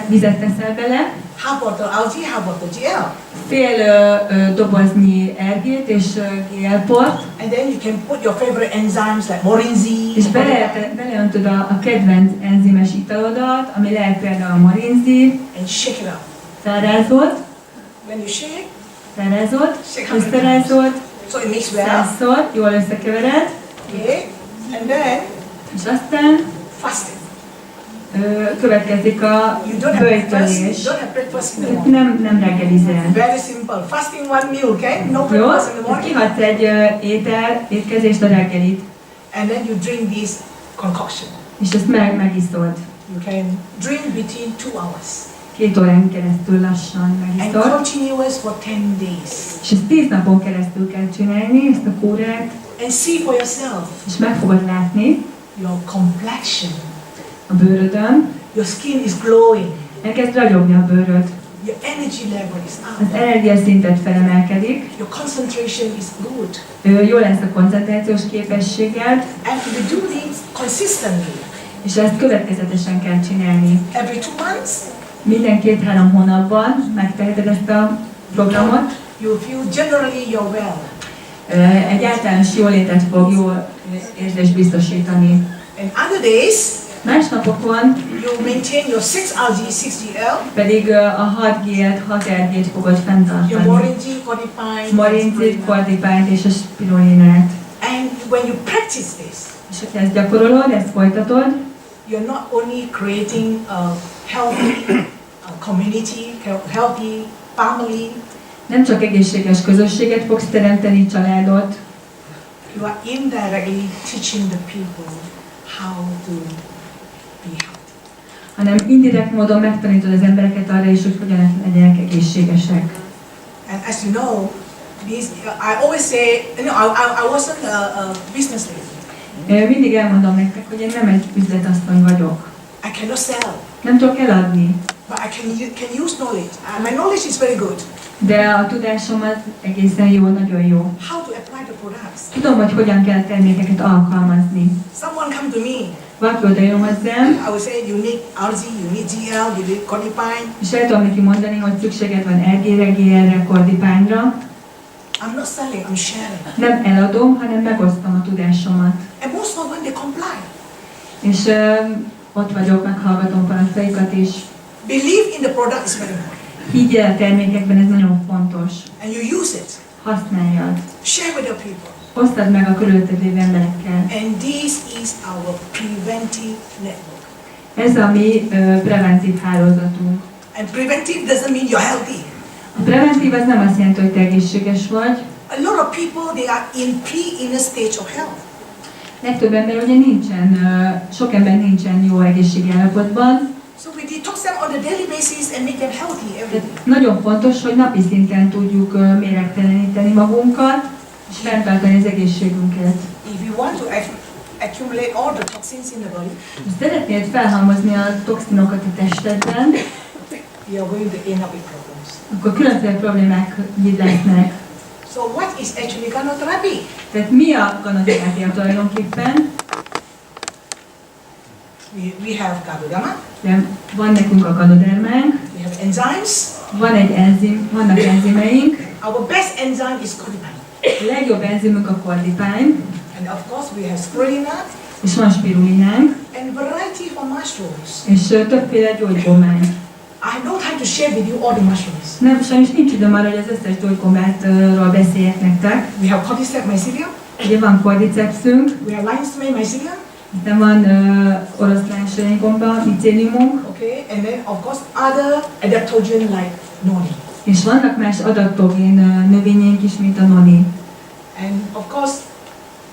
vizet teszel bele, Half bottle algae, half bottle GL. fél doboznyi ergét és GL port, And then you can put your favorite enzymes like morinzi. és beleöntöd a kedvenc enzimes italodat, ami lehet például a morinzi, And shake it up. felrázod, When you shake, összerázod, so it mix well. 100-szor, jól összekevered, Okay. And then és aztán fasting. következik a You don't have breakfast. böjtölés. You don't have breakfast in the morning. Nem reggelizel. Very simple. Fasting one meal, okay? No Jó? breakfast in the Tehát morning. kihagysz egy étkezést a reggelit, And then you drink this concoction. és ezt megiszod. You can drink between 2 hours. 2 órán keresztül lassan And megiszod. continuous for 10 days. És ezt 10 napon keresztül kell csinálni, ezt a kúrát, And see for yourself és meg fogod látni your complexion. a bőrödön, Your skin is glowing. elkezd ragyogni a bőröd. Your energy level is az up. energiaszintet felemelkedik, Your concentration is good. jó lesz a koncentrációs képességed, And if you do this consistently, és ezt következetesen kell csinálni. every 2 months, Minden 2-3 hónapban megteheted ezt a programot, you feel generally you're well. egy általános jólétet fog, jó érzést biztosítani. And other days, Más napokon you maintain your 6RG, 60L, pedig a 6G-et, 6RG-t fogod your fenntartani. moringy, cordypine, Morincit, kordipányt és a spirulinát. and when you practice this, És ha ezt gyakorolod, ezt folytatod, you're not only creating a healthy community, healthy family, nem csak egészséges közösséget fogsz teremteni, családot, you are indirectly teaching the people how to be healthy. hanem indirekt módon megtanítod az embereket arra is, hogy hogyan legyenek egészségesek. And as you know, I always say, I wasn't a business lady. Mindig elmondom nektek, hogy én nem egy üzletasszony vagyok. I cannot sell, Nem tudok eladni, but I can use knowledge. My knowledge is very good. de a tudásomat egészen jó, nagyon jó. How to apply the products. Tudom, hogy hogyan kell termékeket alkalmazni. Someone come to me, Valaki oda jön hozzám, I would say you need RZ, you need GL, you need cordypine. és el tudom neki mondani, hogy szükséged van RG-re, GL-re, kordipányra. I'm not selling, I'm sharing. Nem eladom, hanem megosztom a tudásomat. And most of them, they comply. És ott vagyok, meghallgatom panaszaikat is. Believe in the product is very important. Higgy el a termékekben, ez nagyon fontos. And you use it. Használjad. Share with the people. Osztad meg a körülötted lévő emberekkel. And this is our preventive network. Ez a mi preventív hálózatunk. And preventive doesn't mean you're healthy. A preventív az nem azt jelenti, hogy te egészséges vagy. A lot of people, they are in pre-inner stage of health. Legtöbb ember ugye nincsen, sok ember nincsen jó egészségi állapotban. So we detox them on a daily basis and make them healthy every Tehát day. nagyon fontos, hogy napi szinten tudjuk méregteleníteni magunkat, és fenntartani az egészségünket. If you want to accumulate all the toxins in the body, Ha szeretnéd felhalmozni a toxinokat a testedben, you are going to end up with problems. akkor különféle problémák így lesznek. So what is actually ganoderma? Tehát mi a ganoterápia tulajdonképpen? We have ganoderma, De van nekünk a ganodermánk, we have enzymes. vannak enzimeink, Our best enzyme is cordypine. a legjobb enzimünk a kordipány, And of course we have spirulina és van spirulinánk, and variety of mushrooms. és többféle gyógygombás. I have no time to share with you all the mushrooms. Nem, sajnos nincs időm arra, hogy az összes gyógygombátról beszéljek nektek. We have cordyceps mycelium, Ugye van cordycepsünk, we have lion's mane mycelium, aztán van oroszlánsoránygomba, micéliumunk, okay, and then of course other adaptogen like noni. és vannak más adattogén növényeink is, mint a noni. And of course,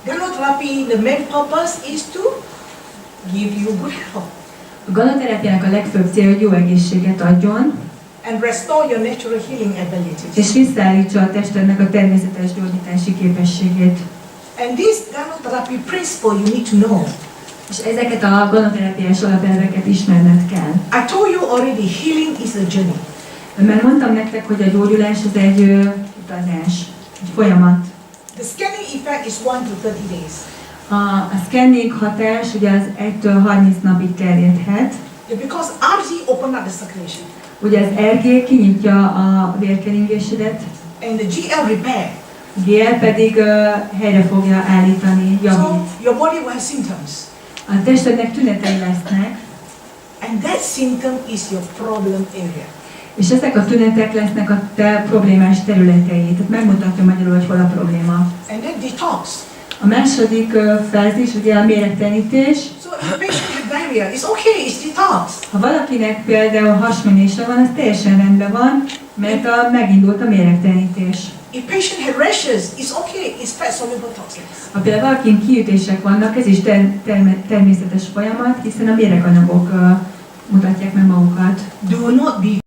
ganoderma, the main purpose is to give you good health A ganoterápiának a legfőbb célja, hogy jó egészséget adjon, and restore your natural healing abilities. és visszaállítsa a testednek a természetes gyógyítási képességét. And this ganoderma principle you need to know. És ezeket a ganoterápiás alapelveket ismerned kell. I told you already, healing is a journey. Mert mondtam nektek, hogy a gyógyulás az egy utazás, egy folyamat. The scanning effect is 1 to 30 days. A scanning hatás ugye az 1-től 30 napig terjedhet. Because RG open up the circulation Ugye az RG kinyitja a vérkeringésedet, and the GL repair. a GL pedig helyre fogja állítani, So javít. your body will have symptoms. A testednek tünetei lesznek, And that symptom is your problem area. és ezek a tünetek lesznek a te problémás területei. Tehát megmutatja magyarul, hogy hol a probléma. And then detox. A második fázis ugye a méregtelenítés. So if a patient with diarrhea, it's okay, it's detox. Ha valakinek például hasmenése van, az teljesen rendben van, mert megindult a méregtelenítés. If patient had rashes, it's okay, it's fat soluble toxins. Ha például valakin kiütések vannak, ez is természetes folyamat, hiszen a méreganyagok mutatják meg magukat. Do not be